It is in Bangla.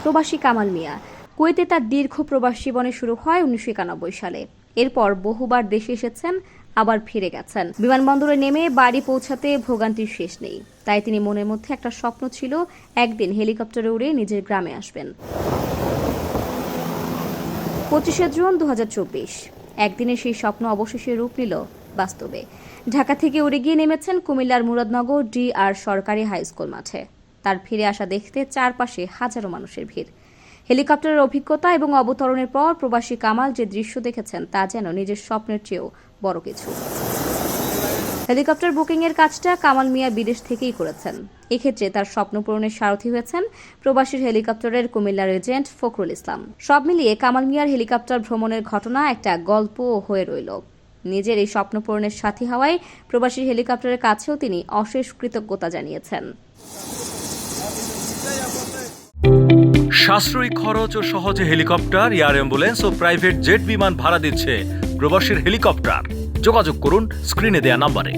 প্রবাসী কামাল মিয়া। কুয়েতে তার দীর্ঘ প্রবাস জীবনে শুরু হয় 1991 সালে। এরপর বহুবার দেশে এসেছেন, আবার ফিরে গেছেন। বিমানবন্দরে নেমে বাড়ি পৌঁছাতে ভোগান্তির শেষ নেই। তাই তিনি মনের মধ্যে একটা স্বপ্ন ছিল, একদিন হেলিকপ্টারে উড়ে নিজের গ্রামে আসবেন। 25 জুন 2024 একদিনে সেই স্বপ্ন অবশেষে রূপ নিল বাস্তবে। ঢাকা থেকে উড়ে গিয়ে নেমেছেন কুমিল্লার মুরাদনগর DR সরকারি হাই স্কুল মাঠে। তার ফিরে আসা দেখতে চারপাশে হাজারো মানুষের ভিড়। হেলিকপ্টারের অভিজ্ঞতা এবং অবতরণের পর প্রবাসী কামাল যে দৃশ্য দেখেছেন তা যেন নিজের স্বপ্নের চেয়েও বড় কিছু। হেলিকপ্টার বুকিংয়ের কাজটা কামাল মিয়া বিদেশ থেকেই করেছেন। এক্ষেত্রে তার স্বপ্ন পূরণের সারথি হয়েছেন প্রবাসীর হেলিকপ্টারের কুমিল্লার এজেন্ট ফখরুল ইসলাম। সব মিলিয়ে কামাল মিয়ার হেলিকপ্টার ভ্রমণের ঘটনা একটা গল্প হয়ে রইল। নিজের এই স্বপ্ন পূরণের সাথী হওয়ায় প্রবাসী হেলিকপ্টারের কাছেও তিনি অশেষ কৃতজ্ঞতা জানিয়েছেন। সাশ্রয়ী খরচ ও সহজে হেলিকপ্টার, এয়ার অ্যাম্বুলেন্স ও প্রাইভেট জেট বিমান ভাড়া দিচ্ছে প্রবাসীর হেলিকপ্টার। যোগাযোগ করুন স্ক্রিনে দেয়া নাম্বারে।